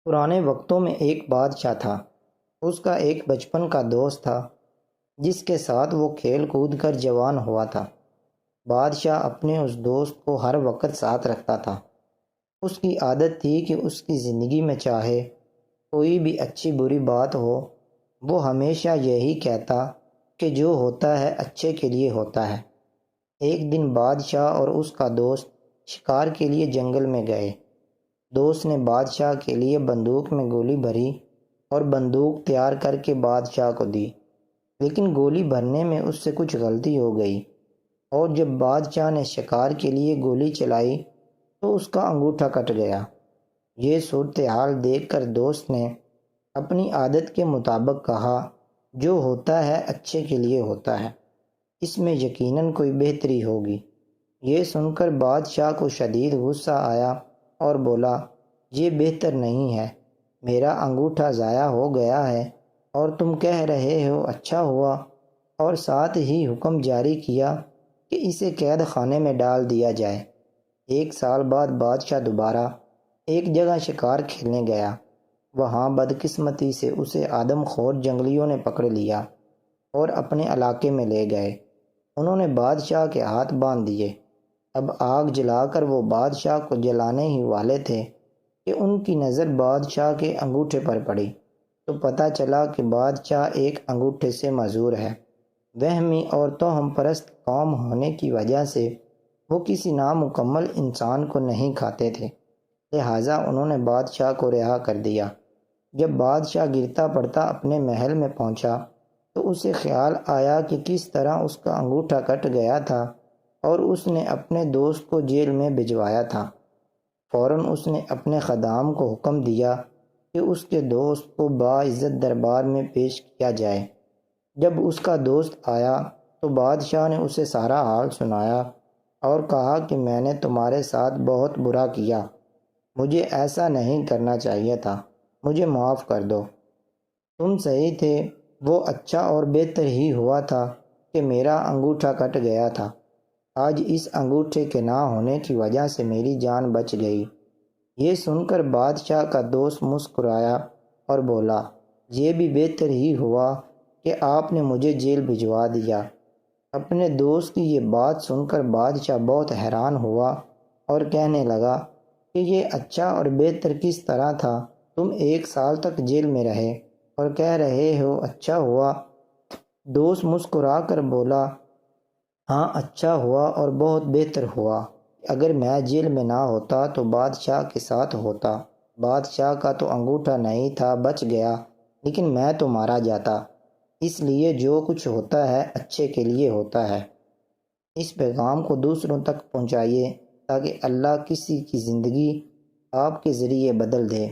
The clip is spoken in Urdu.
پرانے وقتوں میں ایک بادشاہ تھا۔ اس کا ایک بچپن کا دوست تھا جس کے ساتھ وہ کھیل کود کر جوان ہوا تھا۔ بادشاہ اپنے اس دوست کو ہر وقت ساتھ رکھتا تھا۔ اس کی عادت تھی کہ اس کی زندگی میں چاہے کوئی بھی اچھی بری بات ہو، وہ ہمیشہ یہی کہتا کہ جو ہوتا ہے اچھے کے لیے ہوتا ہے۔ ایک دن بادشاہ اور اس کا دوست شکار کے لیے جنگل میں گئے۔ دوست نے بادشاہ کے لیے بندوق میں گولی بھری اور بندوق تیار کر کے بادشاہ کو دی، لیکن گولی بھرنے میں اس سے کچھ غلطی ہو گئی، اور جب بادشاہ نے شکار کے لیے گولی چلائی تو اس کا انگوٹھا کٹ گیا۔ یہ صورتحال دیکھ کر دوست نے اپنی عادت کے مطابق کہا، جو ہوتا ہے اچھے کے لیے ہوتا ہے، اس میں یقیناً کوئی بہتری ہوگی۔ یہ سن کر بادشاہ کو شدید غصہ آیا اور بولا، یہ بہتر نہیں ہے، میرا انگوٹھا ضائع ہو گیا ہے اور تم کہہ رہے ہو اچھا ہوا، اور ساتھ ہی حکم جاری کیا کہ اسے قید خانے میں ڈال دیا جائے۔ ایک سال بعد بادشاہ دوبارہ ایک جگہ شکار کھیلنے گیا۔ وہاں بدقسمتی سے اسے آدم خور جنگلیوں نے پکڑ لیا اور اپنے علاقے میں لے گئے۔ انہوں نے بادشاہ کے ہاتھ باندھ دیے۔ اب آگ جلا کر وہ بادشاہ کو جلانے ہی والے تھے کہ ان کی نظر بادشاہ کے انگوٹھے پر پڑی، تو پتہ چلا کہ بادشاہ ایک انگوٹھے سے معذور ہے۔ وہمی اور توہم پرست قوم ہونے کی وجہ سے وہ کسی نامکمل انسان کو نہیں کھاتے تھے، لہٰذا انہوں نے بادشاہ کو رہا کر دیا۔ جب بادشاہ گرتا پڑتا اپنے محل میں پہنچا تو اسے خیال آیا کہ کس طرح اس کا انگوٹھا کٹ گیا تھا اور اس نے اپنے دوست کو جیل میں بھجوایا تھا۔ فوراً اس نے اپنے خدام کو حکم دیا کہ اس کے دوست کو باعزت دربار میں پیش کیا جائے۔ جب اس کا دوست آیا تو بادشاہ نے اسے سارا حال سنایا اور کہا کہ میں نے تمہارے ساتھ بہت برا کیا، مجھے ایسا نہیں کرنا چاہیے تھا، مجھے معاف کر دو۔ تم صحیح تھے، وہ اچھا اور بہتر ہی ہوا تھا کہ میرا انگوٹھا کٹ گیا تھا۔ آج اس انگوٹھے کے نہ ہونے کی وجہ سے میری جان بچ گئی۔ یہ سن کر بادشاہ کا دوست مسکرایا اور بولا، یہ بھی بہتر ہی ہوا کہ آپ نے مجھے جیل بھجوا دیا۔ اپنے دوست کی یہ بات سن کر بادشاہ بہت حیران ہوا اور کہنے لگا کہ یہ اچھا اور بہتر کس طرح تھا؟ تم ایک سال تک جیل میں رہے اور کہہ رہے ہو اچھا ہوا۔ دوست مسکرا کر بولا، ہاں اچھا ہوا اور بہت بہتر ہوا۔ اگر میں جیل میں نہ ہوتا تو بادشاہ کے ساتھ ہوتا۔ بادشاہ کا تو انگوٹھا نہیں تھا، بچ گیا، لیکن میں تو مارا جاتا۔ اس لیے جو کچھ ہوتا ہے اچھے کے لیے ہوتا ہے۔ اس پیغام کو دوسروں تک پہنچائیے تاکہ اللہ کسی کی زندگی آپ کے ذریعے بدل دے۔